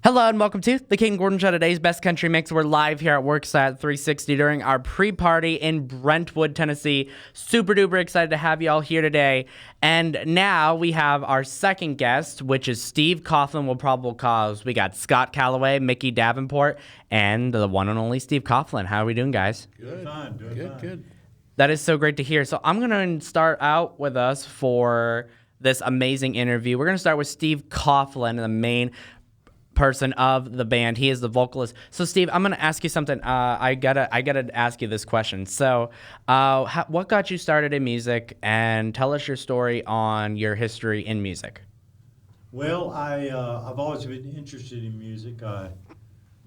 Hello and welcome to the King Gordon Show, today's best country mix. We're live here at Werkstatt 360 during our pre-party in Brentwood, Tennessee. Super duper excited to have you all here today. And now we have our second guest, which is Steve Coughlin with Probable Cause. We got Scott Calloway, Mickey Davenport, and the one and only Steve Coughlin. How are we doing, guys? Good. Good. That is so great to hear. So I'm going to start out with us for this amazing interview. We're going to start with Steve Coughlin, the main person of the band. He is the vocalist. So Steve, I'm going to ask you something. I gotta ask you this question. So what got you started in music, and tell us your story on your history in music. Well, I've always been interested in music. I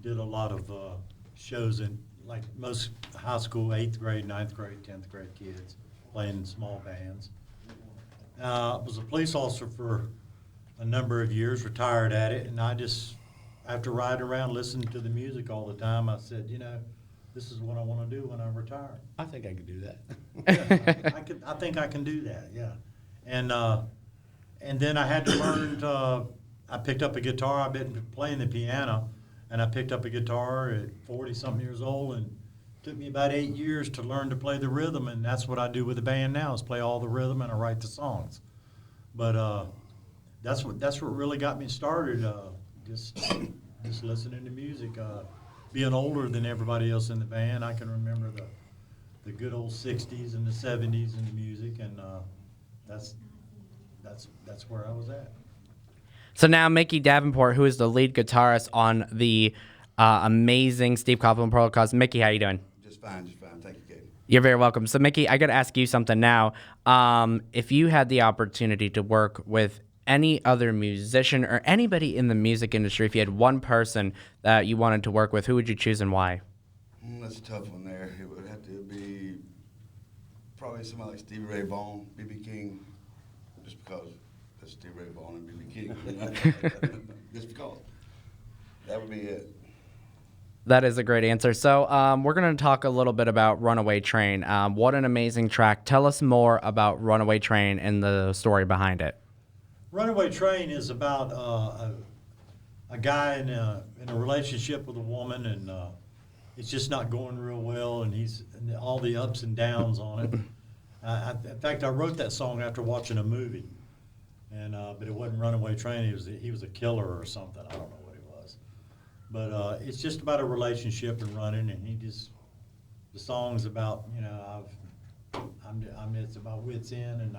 did a lot of shows in, like most high school, 8th grade, 9th grade, 10th grade kids, playing in small bands. I was a police officer for a number of years, retired at it, and I just, after riding around listening to the music all the time, I said, this is what I want to do when I retire. I think I could do that. Yeah, I think I can do that, yeah. And then I had to learn I picked up a guitar. I've been playing the piano, and I picked up a guitar at 40-something years old, and it took me about 8 years to learn to play the rhythm, and that's what I do with the band now, is play all the rhythm, and I write the songs. But that's what really got me started, just listening to music. Being older than everybody else in the band, I can remember the good old 60s and the 70s in the music, and that's where I was at. So now Mickey Davenport, who is the lead guitarist on the amazing Steve Coughlin Probable Cause. Mickey, how you doing? Just fine. Thank you, Katie. You're very welcome. So Mickey, I got to ask you something now. If you had the opportunity to work with any other musician or anybody in the music industry, if you had one person that you wanted to work with, who would you choose and why? That's a tough one there. It would have to be probably somebody like Stevie Ray Vaughan, B.B. King, just because that's Stevie Ray Vaughan and B.B. King. Just because. That would be it. That is a great answer. So we're going to talk a little bit about Runaway Train. What an amazing track. Tell us more about Runaway Train and the story behind it. Runaway Train is about a guy in a relationship with a woman, and it's just not going real well, and and all the ups and downs on it. In fact, I wrote that song after watching a movie, and but it wasn't Runaway Train. He was a killer or something. I don't know what he was, but it's just about a relationship and running, and the song's about it's about wits end, and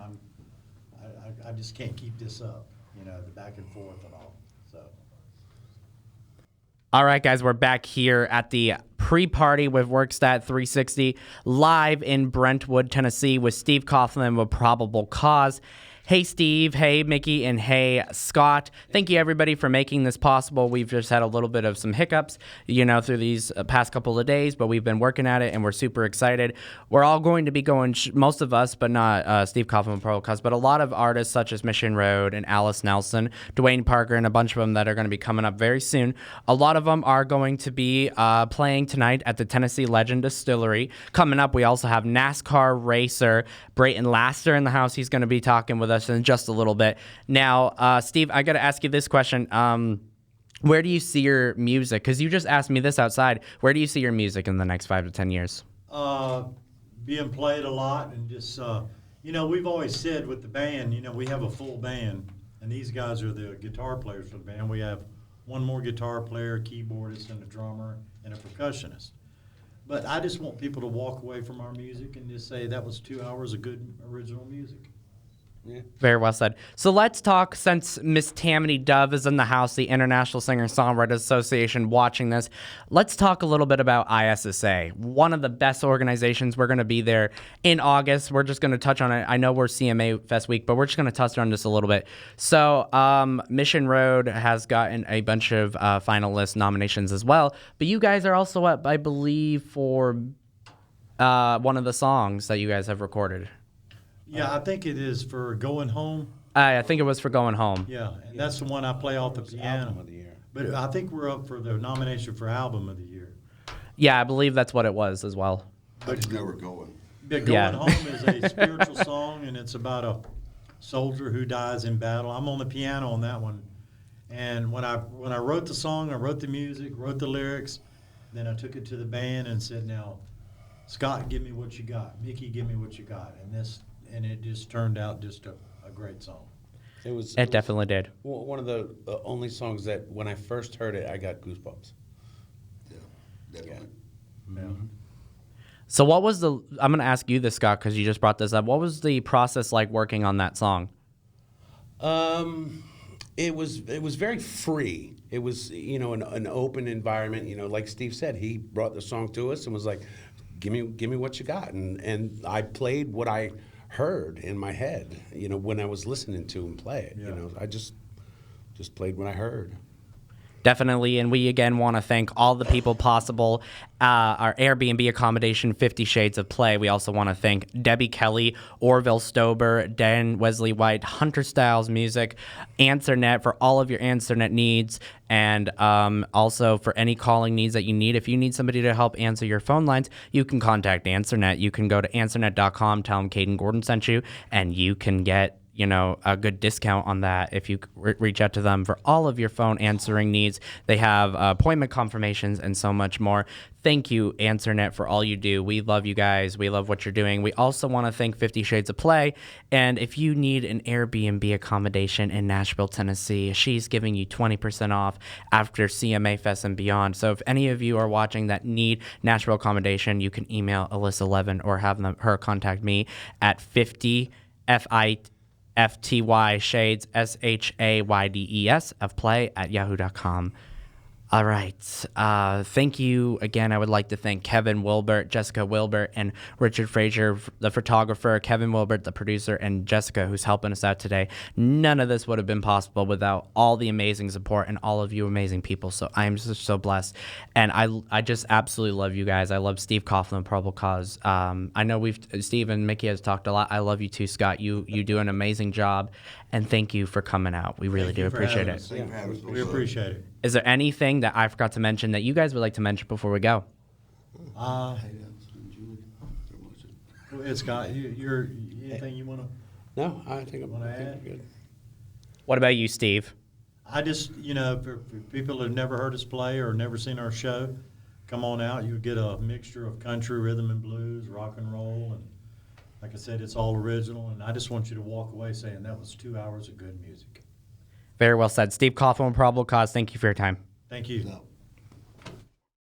I just can't keep this up, the back and forth and all. So. All right, guys, we're back here at the pre-party with Werkstatt 360, live in Brentwood, Tennessee, with Steve Coughlin with Probable Cause. Hey, Steve. Hey, Mickey. And hey, Scott. Thank you, everybody, for making this possible. We've just had a little bit of some hiccups, through these past couple of days, but we've been working at it, and we're super excited. We're all going to be going, most of us, but not Steve Coughlin Probable Cause, but a lot of artists such as Mission Road and Alice Nelson, Dwayne Parker, and a bunch of them that are going to be coming up very soon. A lot of them are going to be playing tonight at the Tennessee Legend Distillery. Coming up, we also have NASCAR racer Brayton Laster in the house. He's going to be talking with us in just a little bit. Now, Steve, I got to ask you this question. Where do you see your music? Because you just asked me this outside. Where do you see your music in the next 5 to 10 years? Being played a lot, and just, we've always said with the band, we have a full band, and these guys are the guitar players for the band. We have one more guitar player, keyboardist, and a drummer, and a percussionist. But I just want people to walk away from our music and just say that was 2 hours of good original music. Yeah. Very well said. So let's talk, since Miss Tammany Dove is in the house, the International Singer-Songwriters Association, watching this. Let's talk a little bit about ISSA, one of the best organizations. We're going to be there in August. We're just going to touch on it. I know we're CMA Fest Week, but we're just going to touch on this a little bit. So Mission Road has gotten a bunch of finalist nominations as well, but you guys are also up, I believe, for one of the songs that you guys have recorded. Yeah, I think it is for Going Home. I think it was for Going Home. Yeah, and that's the one I play off the piano. Album of the year. But I think we're up for the nomination for Album of the Year. Yeah, I believe that's what it was as well. I just know we're going. But Going Home is a spiritual song, and it's about a soldier who dies in battle. I'm on the piano on that one. And when I wrote the song, I wrote the music, wrote the lyrics, then I took it to the band and said, now, Scott, give me what you got. Mickey, give me what you got. And it just turned out just a great song. It definitely did. One of the only songs that when I first heard it, I got goosebumps. Yeah, definitely. Yeah. So what was I'm going to ask you this, Scott, because you just brought this up. What was the process like working on that song? It was very free. It was, an open environment. Like Steve said, he brought the song to us and was like, give me what you got. And I played what I heard in my head, when I was listening to him play it. Yeah. I just played what I heard. Definitely, and we again want to thank all the people possible. Our Airbnb accommodation, 50 Shades of Play. We also want to thank Debbie Kelly, Orville Stober, Dan Wesley White, Hunter Styles Music, AnswerNet for all of your AnswerNet needs, and also for any calling needs that you need. If you need somebody to help answer your phone lines, you can contact AnswerNet. You can go to answernet.com, tell them Caden Gordon sent you, and you can get a good discount on that if you reach out to them for all of your phone answering needs. They have appointment confirmations and so much more. Thank you, AnswerNet, for all you do. We love you guys. We love what you're doing. We also want to thank 50 Shades of Play. And if you need an Airbnb accommodation in Nashville, Tennessee, she's giving you 20% off after CMA Fest and beyond. So if any of you are watching that need Nashville accommodation, you can email Alyssa Levin or have her contact me at 50 FTY Shades SHAYDES of play at yahoo.com. All right. Thank you again. I would like to thank Kevin Wilbert, Jessica Wilbert, and Richard Frazier, the photographer, Kevin Wilbert, the producer, and Jessica, who's helping us out today. None of this would have been possible without all the amazing support and all of you amazing people. So I am just so blessed. And I just absolutely love you guys. I love Steve Coughlin, Probable Cause. I know Steve and Mickey has talked a lot. I love you too, Scott. You do an amazing job. And thank you for coming out. We really do appreciate it. We appreciate it. Is there anything that I forgot to mention that you guys would like to mention before we go? It's Scott. You're anything you want to? No, I think Wanna I'm add? good. What about you, Steve? I just, for people who've never heard us play or never seen our show, come on out. You'll get a mixture of country, rhythm and blues, rock and roll, and like I said, it's all original. And I just want you to walk away saying that was 2 hours of good music. Very well said. Steve Coughlin, Probable Cause, thank you for your time. Thank you. No.